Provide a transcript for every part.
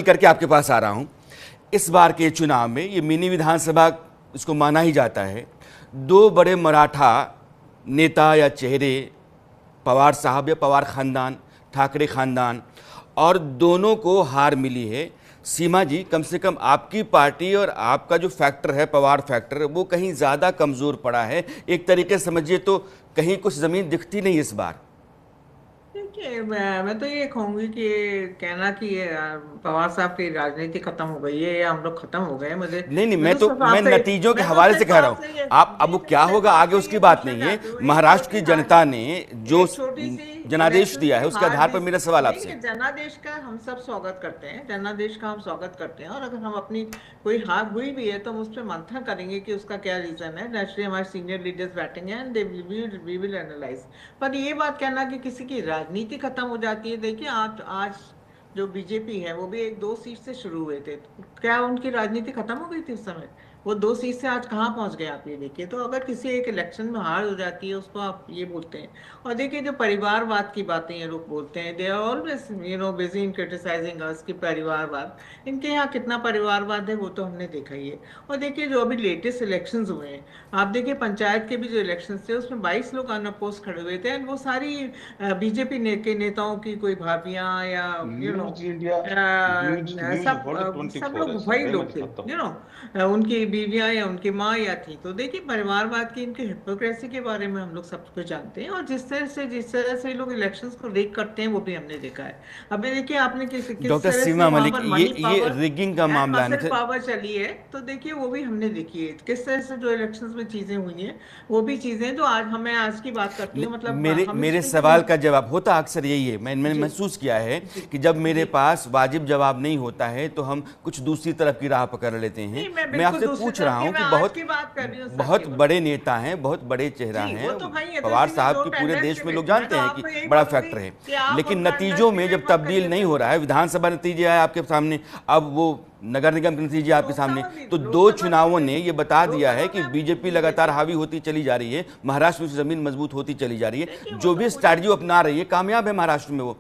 करके आपके पास आ रहा हूं। इस बार के चुनाव में ये मिनी विधानसभा इसको माना ही जाता है। दो बड़े मराठा नेता या चेहरे, पवार साहब या पवार खानदान, ठाकरे खानदान, और दोनों को हार मिली है। सीमा जी, कम से कम आपकी पार्टी और आपका जो फैक्टर है, पवार फैक्टर, वो कहीं ज़्यादा कमज़ोर पड़ा है। एक तरीके से समझिए तो कहीं कुछ ज़मीन दिखती नहीं इस बार। देखिए, मैं तो ये कहूंगी कि ये कहना कि ये पवार साहब की राजनीति खत्म हो गई है या हम लोग खत्म हो गए, मुझे नहीं नहीं, मैं तो सिर्फ मैं आपसे नतीजों के मैं तो हवाले से सिर्फ कह रहा हूं। आपसे ये आप अब जी वो मैं क्या सिर्फ होगा आगे आपसे उसकी ये बात पूछना नहीं है। चाहती हूँ, एक महाराष्ट्र की छोटी हार, जनता ने जो एक छोटी सी जनादेश इलेक्शन दिया से है उसके हार आधार पर जिस मेरा सवाल नहीं आपसे। है, जनादेश का हम सब स्वागत करते हैं, जनादेश का हम स्वागत करते हैं। और अगर हम अपनी कोई हार हुई भी है तो हम उस पर मंथन करेंगे कि उसका क्या रीजन है। नेचुरली हमारे सीनियर लीडर्स बैठेंगे and they we will analyse. पर ये बात कहना कि किसी की राजनीति खत्म हो जाती है, देखिए आज जो बीजेपी है वो भी एक दो सीट से शुरू हुए थे, तो क्या उनकी राजनीति खत्म हो गई थी उस समय? वो दो सीट से आज कहाँ पहुंच गए आप ये देखिए। तो अगर किसी एक इलेक्शन में हार हो जाती है उसको आप ये बोलते हैं। और देखिए, जो परिवारवाद की बातें ये लोग बोलते हैं, they are always busy in criticizing us कि परिवारवाद। इनके यहाँ कितना परिवारवाद है वो तो हमने देखा ही है। और देखिए, जो अभी लेटेस्ट इलेक्शंस हुए हैं, आप देखिए पंचायत के भी जो इलेक्शंस थे उसमें 22 लोग अनअपोज खड़े हुए थे, एंड वो सारी बीजेपी के नेताओं की कोई भाभियां या न्यूज इंडिया, न्यूज सब वर्ल्ड सब 24 है, लोग वही संडे में लोग थे, दिखाता हूँ। उनकी बीवियां या उनकी माँ या थी। तो देखिए, परिवारवाद की इनकी हिपोक्रेसी के बारे में हम लोग सब कुछ जानते हैं, और जिस तरह से लोग इलेक्शंस को रीग करते हैं वो भी हमने देखा है। अभी देखिए, आपने किस डॉक्टर तरह से सीमा वहां मलिक, पर ये मनी ये पावर रिगिंग का एंड मामला मसल नहीं। पावर चली है, तो देखिए वो भी हमने देखी है किस तरह से जो इलेक्शंस में चीजें हुई हैं। वो भी चीजें तो आज हमें आज की बात करती हूँ, मतलब मेरे हम मेरे इसको सवाल का जवाब होता अक्सर यही है। मैंने जी महसूस किया है जी कि जब मेरे जी। पास वाजिब जवाब नहीं होता है तो हम कुछ दूसरी तरफ की राह पकड़ लेते हैं। नहीं, मैं मैं बिल्कुल आपसे दूसरी पूछ रहा तरफ की, हूं मैं कि आज की बात कर रही हूँ सर, बहुत केवल। बड़े नेता हैं, बहुत बड़े चेहरा जी, हैं। वो तो भाई है, तो पवार इसीलिए साहब की डोंट पूरे अंडर देश में लोग एस्टिमेट। मैं जानते तो हैं कि आपको यही बड़ा बोलूंगी फैक्टर है। कि आप लेकिन उनका अंडर नतीजों में जब एस्टिमेट मत तब्दील करिए नहीं सर। हो रहा है, विधानसभा नतीजे आए आपके सामने, अब वो नगर निगम के नतीजे आपके सामने, लोकसभा भी, तो दो लोकसभा में चुनावों भी, ने ये बता दिया है लोकसभा में कि आप बीजेपी जी लगातार देखिए। हावी होती चली जा रही है, महाराष्ट्र में जमीन मजबूत होती चली जा रही है। देखिए, वो जो तो भी मुझे स्ट्रैटेजी अपना रही है, कामयाब है महाराष्ट्र में वो।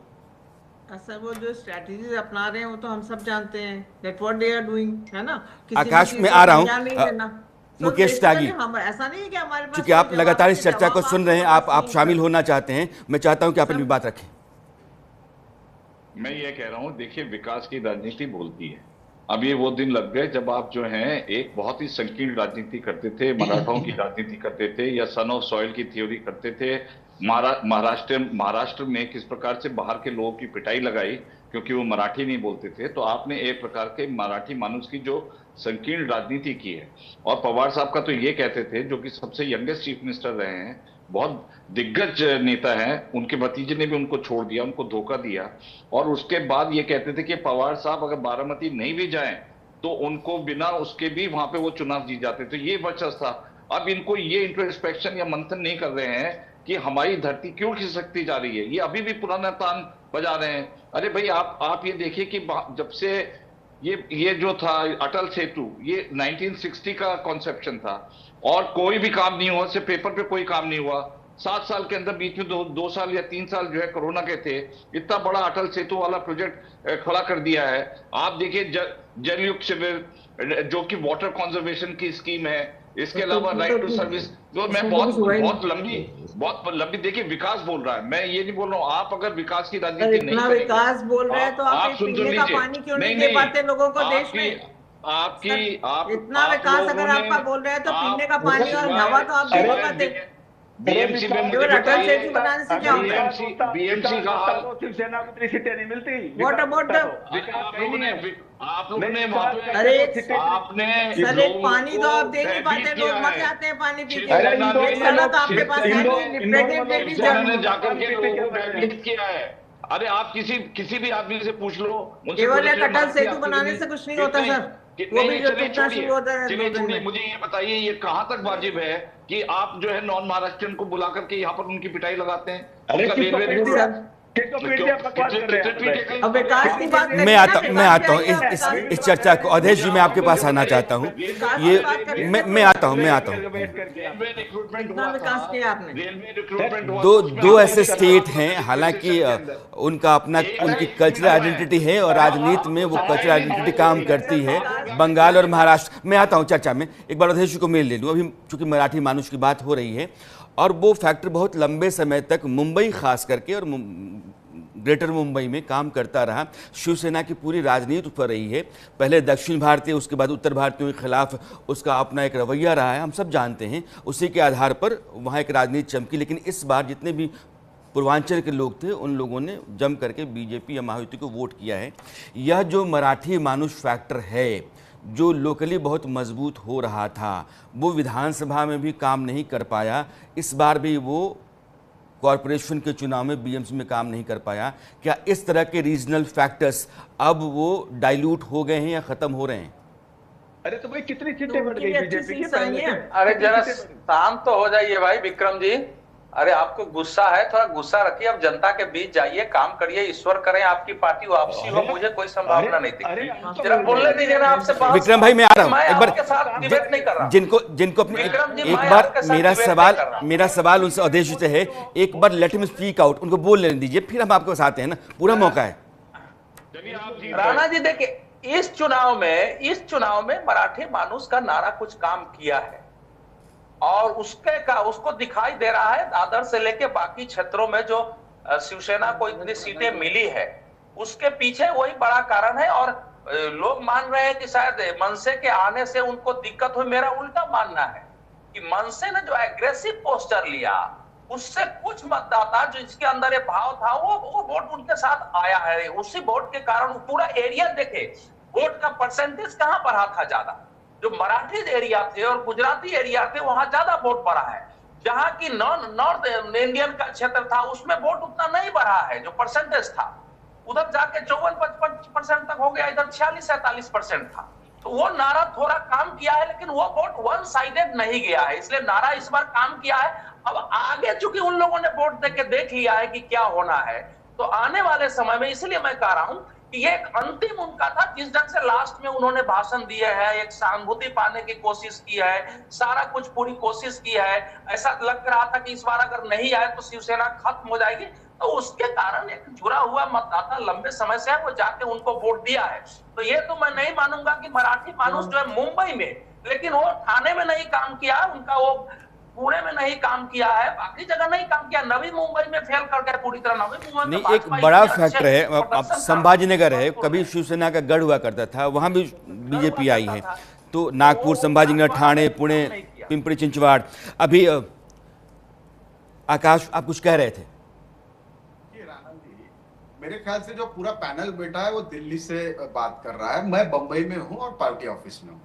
सर, वो जो स्ट्रेटजीज अपना रहे हैं वो तो हम सब जानते हैं, that what they are doing, है ना। किसी भी आकाश चीज में का आ रहा संज्ञान नहीं हूं। लेना। सो मुकेश बेसिकली त्यागी, हम, ऐसा नहीं है कि हमारे पास चूंकि कोई आप जवाब लगातार है, इस कि चर्चा को जवाब सुन आपके रहे हैं, पास आप नहीं है शामिल सर। होना चाहते हैं, मैं चाहता हूं कि आप अपनी सब बात रखें। मैं ये कह रहा हूँ, देखिए विकास की राजनीति बोलती है। अब ये वो दिन लग गए जब आप जो हैं एक बहुत ही संकीर्ण राजनीति करते थे, मराठाओं की राजनीति करते थे या सन ऑफ सॉइल की थ्योरी करते थे। महाराष्ट्र में किस प्रकार से बाहर के लोगों की पिटाई लगाई क्योंकि वो मराठी नहीं बोलते थे, तो आपने एक प्रकार के मराठी मानुस की जो संकीर्ण राजनीति की है। और पवार साहब का तो ये कहते थे, जो कि सबसे यंगेस्ट चीफ मिनिस्टर रहे हैं, बहुत दिग्गज नेता हैं, उनके भतीजे ने भी उनको छोड़ दिया, उनको धोखा दिया। और उसके बाद ये कहते थे कि पवार साहब अगर बारामती नहीं भी जाएं तो उनको बिना उसके भी वहां पे वो चुनाव जीत जाते। तो ये वर्चस्व था। अब इनको ये इंट्रोस्पेक्शन या मंथन नहीं कर रहे हैं कि हमारी धरती क्यों खिसकती जा रही है, ये अभी भी पुराना तान बजा रहे हैं। अरे भाई, आप ये देखिए कि जब से ये जो था अटल सेतु, ये 1960 का कॉन्सेप्शन था और कोई भी काम नहीं हुआ, सिर्फ पेपर पे कोई काम नहीं हुआ। 7 साल के अंदर बीच में दो साल या 3 साल जो है कोरोना के थे, इतना बड़ा अटल सेतु वाला प्रोजेक्ट खड़ा कर दिया है। आप देखिए जलयुक्त शिविर, जो कि वाटर कंजर्वेशन की स्कीम है, इसके अलावा राइट टू सर्विस, जो मैं बहुत लंबी देखिए विकास बोल रहा है, मैं ये नहीं बोल रहा हूं। आप अगर विकास की सर, राजनीति नहीं इतना करेंगे, विकास बोल रहे हैं तो आप एक सुन पीने का लीजिए। पानी क्यों नहीं नहीं दे नहीं, पाते लोगों को देश आपकी में? आपकी सर, आप इतना आप विकास लोगों अगर ने, आपका बोल रहे हैं तो पीने का आप पानी और सिवाय हवा तो आप दे नहीं पाते। बीएमसी में मुझे केवल अटल बताइए, सेतु बनाने से क्या होता है? बीएमसी का हाल, शिवसेना को इतनी सीटें नहीं मिलती। व्हाट अबाउट द, आप लोगों ने वहां पे, अरे आपने सर, एक पानी तो आप दे नहीं पाते, लोग मर जाते हैं पानी पी के। एक सड़क आपके पास है नहीं, प्रेग्नेंट लेडीज शिवसेना ने जाकर के लोगों को भयभीत किया है। अरे आप किसी भी आदमी से पूछ लो, उनसे केवल पूछो एक कि अटल हमारे सेतु आपके बनाने लिए से कुछ नहीं होता सर। वो भी जो टूटना शुरू होता है 2 दिन में। मुझे ये बताइए, ये कहां तक वाजिब है कि आप जो है नॉन महाराष्ट्रियन को बुला करके यहाँ पर उनकी पिटाई लगाते हैं? अरे उनका किसको रेलवे पीट रूट, दिया? किसको पीट दिया, बकवास कर रहे हैं। अब विकास की बात करिए मैं ना, आता विकास हूँ की आइए, विकास इस की चर्चा बात को, अवधेश जी मैं आपके पास आना चाहता हूँ। विकास ये की बात करिए ना, मैं आता हूँ वेट करके आप। रेलवे रिक्रूटमेंट कितना हुआ विकास था, किया आपने? रेलवे रिक्रूटमेंट हुआ दो था, उसमें दो आपने ऐसे क्या स्टेट कहा? हैं, हालांकि के अंदर। उनका अपना उनकी कल्चरल आइडेंटिटी है और राजनीति में वो कल्चरल आइडेंटिटी काम करती है। बंगाल और महाराष्ट्र, मैं आता हूँ चर्चा में, एक बार अवधेश जी को मेल ले लूँ। अभी चूंकि मराठी मानुष की बात हो रही है और वो फैक्टर बहुत लंबे समय तक मुंबई खास करके और ग्रेटर मुंबई में काम करता रहा। शिवसेना की पूरी राजनीति पर रही है, पहले दक्षिण भारतीय, उसके बाद उत्तर भारतीयों के खिलाफ उसका अपना एक रवैया रहा है, हम सब जानते हैं। उसी के आधार पर वहाँ एक राजनीति चमकी। लेकिन इस बार जितने भी पूर्वांचल के लोग थे उन लोगों ने जम करके बीजेपी या महायुति को वोट किया है। यह जो मराठी मानुष फैक्टर है, जो लोकली बहुत मजबूत हो रहा था, वो विधानसभा में भी काम नहीं कर पाया। इस बार भी वो कॉरपोरेशन के चुनाव में बीएमसी में काम नहीं कर पाया। क्या इस तरह के रीजनल फैक्टर्स अब वो डाइल्यूट हो गए हैं या खत्म हो रहे हैं? अरे तो भाई कितनी तो सीटें बढ़ उनकी गई भी अच्छी बीजेपी की सीट्स आई पहले हैं। से? अरे कितनी जरा सीटें बढ़ गई? शांत तो हो जाइए भाई विक्रम जी। अरे आपको गुस्सा है, थोड़ा गुस्सा रखिए। अब जनता के बीच जाइए, काम करिए, ईश्वर करें आपकी पार्टी वापसी हो। मुझे कोई संभावना नहीं अरे दिखती। जरा बोलने दीजिए ना आपसे बात। विक्रम भाई मैं आ रहा हूं, एक बार आपके साथ डिबेट नहीं कर रहा। जिनको जिनको अपनी विक्रम जी, एक मैं बार आपके साथ मेरा डिबेट नहीं सवाल कर रहा। मेरा सवाल उनसे अवधेश जी से है, एक बार लेट हिम स्पीक आउट, उनको बोल लेने दीजिए, फिर हम आपके पास आते हैं ना, पूरा मौका है। चलिए आप जीत राणा गए। जी देखिए, इस चुनाव में मराठी मानुष का नारा कुछ काम किया है और उसको दिखाई दे रहा है। दादर से लेके बाकी क्षेत्रों में जो शिवसेना को इतनी सीटें मिली है, उसके पीछे वही बड़ा कारण है। और लोग मान रहे हैं कि शायद मनसे के आने से उनको दिक्कत हुई। मेरा उल्टा मानना है कि मनसे ने जो एग्रेसिव पोस्टर लिया, उससे कुछ मतदाता जो इसके अंदर ये भाव था, वो वोट उनके साथ आया है। उसी वोट के कारण पूरा एरिया देखे, वोट का परसेंटेज कहां बढ़ा था ज्यादा। जो मराठी एरिया थे और गुजराती एरिया थे, वहां ज्यादा वोट बढ़ा है। जहां की नॉर्थ इंडियन का क्षेत्र था, उसमें वोट उतना नहीं बढ़ा है जो परसेंटेज था। उधर जाके 54-55% तक हो गया, इधर 46-47% था। तो वो नारा थोड़ा काम किया है, लेकिन वो वोट वन साइडेड नहीं गया है, इसलिए नारा इस बार काम किया है। अब आगे चूंकि उन लोगों ने वोट देके देख लिया है कि क्या होना है, तो आने वाले समय में, इसलिए मैं कह रहा हूं कि ये एक अंतिम उनका था। जिस ढंग से लास्ट में उन्होंने भाषण दिए हैं, एक सहानुभूति पाने की कोशिश की है, सारा कुछ पूरी कोशिश की है। ऐसा लग रहा था कि इस बार अगर नहीं आए तो शिवसेना खत्म हो जाएगी। तो उसके कारण एक जुड़ा हुआ मतदाता लंबे समय से है, वो जाके उनको वोट दिया है। तो ये तो मैं नहीं मानूंगा कि मराठी मानुष जो है मुंबई में, लेकिन वो थाने में नहीं काम किया, उनका वो पुणे में नहीं काम किया है, बाकी जगह नहीं काम किया। नवी मुंबई में फेल कर गए पूरी तरह। नवी मुंबई में नहीं, एक बड़ा फैक्टर है, अब संभाजीनगर है, कभी शिवसेना का गढ़ हुआ करता था, वहां भी बीजेपी आई है। तो नागपुर, संभाजीनगर, ठाणे, पुणे, पिंपरी चिंचवाड़। अभी आकाश आप कुछ कह रहे थे? मेरे ख्याल से जो पूरा पैनल बैठा है वो दिल्ली से बात कर रहा है, मैं बंबई में हूं और पार्टी ऑफिस में हूं।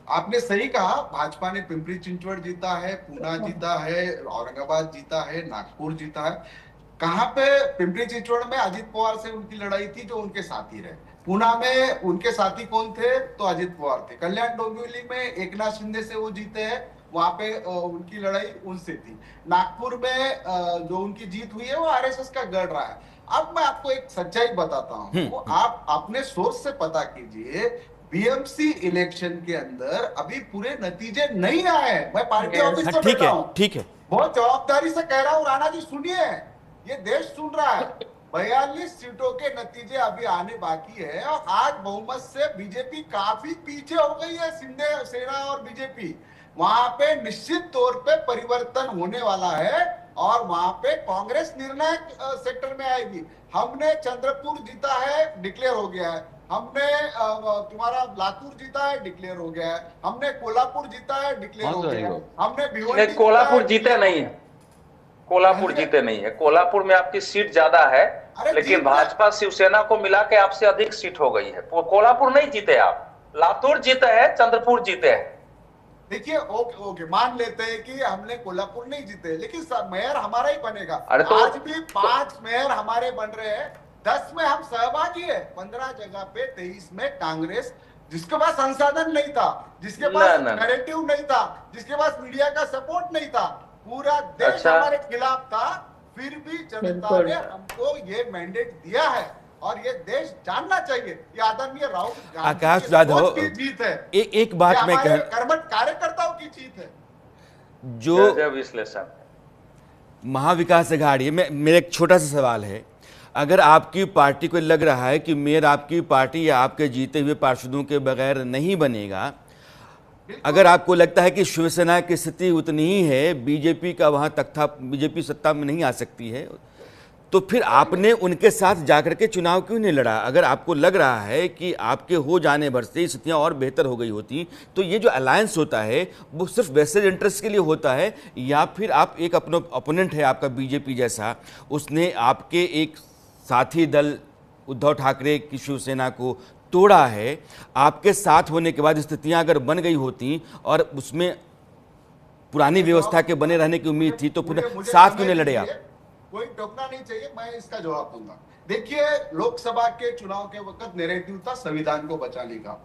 आपने सही कहा, भाजपा ने पिंपरी चिंचवड़ जीता है, पूना जीता है, औरंगाबाद जीता है, नागपुर जीता है। कहां पे पिंपरी चिंचवड़ में अजित पवार से उनकी लड़ाई थी, जो उनके साथी रहे। पूना में उनके साथी कौन थे? तो अजित पवार थे। कल्याण डोंबिवली में एकनाथ शिंदे से वो जीते हैं, वहां पे उनकी लड़ाई उनसे थी। नागपुर में जो उनकी जीत हुई है वो आरएसएस का गढ़ रहा है। अब मैं आपको एक सच्चाई बताता हूँ, आप अपने सोर्स से पता कीजिए। बीएमसी इलेक्शन के अंदर अभी पूरे नतीजे नहीं आए। मैं पार्टी ऑफिस से बैठा हूँ, ठीक है, बहुत जवाबदारी से कह रहा हूँ। राणा जी सुनिए, ये देश सुन रहा है। 42 सीटों के नतीजे अभी आने बाकी है और आज बहुमत से बीजेपी काफी पीछे हो गई है। शिंदे सेना और बीजेपी, वहां पे निश्चित तौर पे परिवर्तन होने वाला है और वहां पे कांग्रेस निर्णायक सेक्टर में आएगी। हमने चंद्रपुर जीता है, डिक्लेयर हो गया है। हमने तुम्हारा लातूर जीता है, डिक्लेयर हो गया है। हमने कोल्हापुर जीता है, डिक्लेयर हो गया है। हमने भिवंडी, कोल्हापुर जीते नहीं है, कोल्हापुर जीते नहीं है। कोल्हापुर में आपकी सीट ज्यादा है, लेकिन भाजपा शिवसेना को मिला के आपसे अधिक सीट हो गई है। कोल्हापुर नहीं जीते आप, लातूर जीते हैं, चंद्रपुर जीते हैं। देखिए, ओके मान लेते हैं कि हमने कोल्हापुर नहीं जीते, लेकिन मेयर हमारा ही बनेगा। अरे तो आज भी 5 मेयर हमारे बन रहे हैं, 10 में हम सहभागी है। 15 जगह पे 23 में कांग्रेस, जिसके पास संसाधन नहीं था, जिसके पास नैरेटिव नहीं था, जिसके पास मीडिया का सपोर्ट नहीं था, पूरा देश हमारे खिलाफ था, फिर भी जनता बिल्कुल। ने हमको ये मैंडेट दिया है और ये देश जानना चाहिए ये आदरणीय राहुल गांधी आकाश की जाधव, सोच की जीत है, एक बात ये मैं हमारे कह कर्मठ कार्यकर्ताओं की जीत है। जो गजब विश्लेषण। महाविकास अघाड़ी में मेरा एक छोटा सा सवाल है, अगर आपकी पार्टी को लग रहा है कि मेयर आपकी पार्टी या आपके जीते हुए पार्षदों के बगैर नहीं बनेगा, अगर आपको लगता है कि शिवसेना की स्थिति उतनी ही है, बीजेपी का वहां तख्ता, बीजेपी सत्ता में नहीं आ सकती है, तो फिर आपने उनके साथ जाकर के चुनाव क्यों नहीं लड़ा? अगर आपको लग रहा है कि आपके हो जाने भर से स्थितियां और बेहतर हो गई होती, तो ये जो अलायंस होता है वो सिर्फ वेस्टेड इंटरेस्ट के लिए होता है, या फिर आप एक अपना ओपोनेंट है आपका बीजेपी जैसा, उसने आपके एक साथी दल उद्धव ठाकरे की शिवसेना को तोड़ा है, आपके साथ होने के बाद स्थितियां अगर बन गई होती और उसमें पुरानी व्यवस्था के बने रहने की उम्मीद थी, तो फिर मुझे साथ समय क्यों नहीं लड़े आप? दीजिए, कोई टोकना नहीं चाहिए, मैं इसका जवाब दूंगा। देखिए, लोकसभा के चुनाव के वक्त नैरेटिव था संविधान को बचाने का,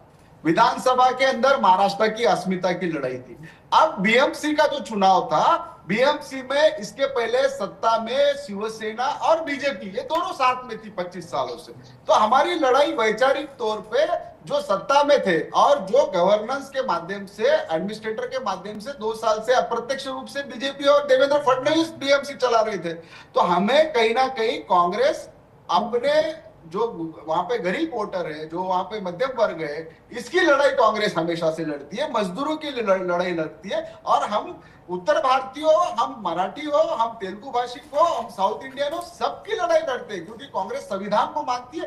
विधानसभा के अंदर महाराष्ट्र की अस्मिता की लड़ाई थी। अब बीएमसी का जो चुनाव था, बीएमसी में इसके पहले सत्ता में शिवसेना और बीजेपी ये दोनों साथ में थी 25 सालों से। तो हमारी लड़ाई वैचारिक तौर पे जो सत्ता में थे और जो गवर्नेंस के माध्यम से, एडमिनिस्ट्रेटर के माध्यम से 2 साल से अप्रत्यक्ष रूप से बीजेपी और देवेंद्र फडणवीस बीएमसी चला रहे थे, तो हमें कहीं ना कहीं कांग्रेस अपने जो वहां पे गरीब वोटर है, जो वहां पे मध्यम वर्ग है, इसकी लड़ाई कांग्रेस हमेशा से लड़ती है, मजदूरों की लड़ाई लड़ती है। और हम उत्तर भारतीय हो, हम मराठी हो, हम तेलुगु भाषी हो, हम साउथ इंडियन हो, सबकी लड़ाई लड़ते हैं, क्योंकि कांग्रेस संविधान को मानती है,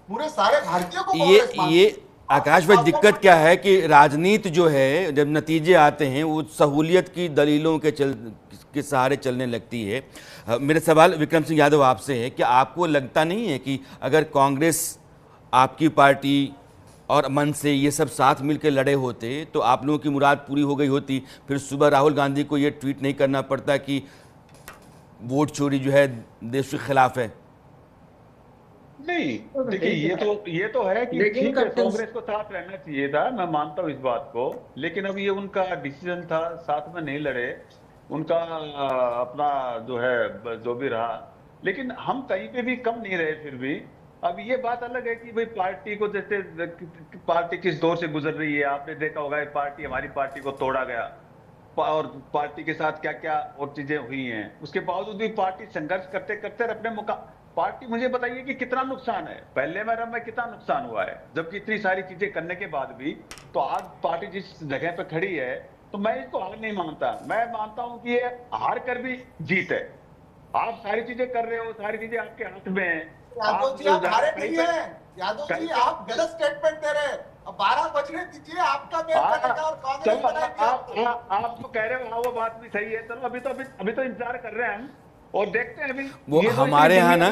पूरे सारे भारतीयों को कांग्रेस मानती ये है। आकाश भाई, दिक्कत क्या है कि राजनीति जो है, जब नतीजे आते हैं वो सहूलियत की दलीलों के सहारे चलने लगती है। मेरा सवाल विक्रम सिंह यादव आपसे है कि आपको लगता नहीं है कि अगर कांग्रेस, आपकी पार्टी और मन से ये सब साथ मिलकर लड़े होते तो आप लोगों की मुराद पूरी हो गई होती, फिर सुबह राहुल गांधी को ये ट्वीट नहीं करना पड़ता कि वोट चोरी जो है देश के खिलाफ है? नहीं, देखिए ये तो है कि लेकिन ठीक है, कप्तान- कांग्रेस को साथ रहना चाहिए था, मैं मानता हूँ इस बात को, लेकिन अब ये उनका डिसीजन था, साथ में नहीं लड़े, उनका अपना जो है जो भी रहा, लेकिन हम कहीं पे भी कम नहीं रहे फिर भी। अब ये बात अलग है कि भाई पार्टी को जैसे पार्टी किस दौर से गुजर रही है, आपने देखा होगा ये पार्टी, हमारी पार्टी को तोड़ा गया और पार्टी के साथ क्या क्या और चीजें हुई हैं, उसके बावजूद भी पार्टी संघर्ष करते करते अपने पार्टी, मुझे बताइए कि कितना नुकसान है, पहले मेरा में कितना नुकसान हुआ है, जबकि इतनी सारी चीजें करने के बाद भी। तो आज पार्टी जिस जगह पे खड़ी है, तो मैं इसको हार नहीं मानता, मैं मानता हूं कि ये हार कर भी जीत है। आप सारी चीजें कर रहे हो, सारी चीजें आपके हाथ में है। यादव जी, आप हारे नहीं है, यादव जी आप गलत स्टेटमेंट दे रहे हैं। अब 12 बजने दीजिए, आपका मेल बनेगा और कांग्रेस बनाएगी। आप जो कह रहे हो वो बात भी सही है, चलो अभी तो इंतजार कर रहे हैं हम, और देखते हैं अभी वो ये तो हमारे इतनी यहाँ ना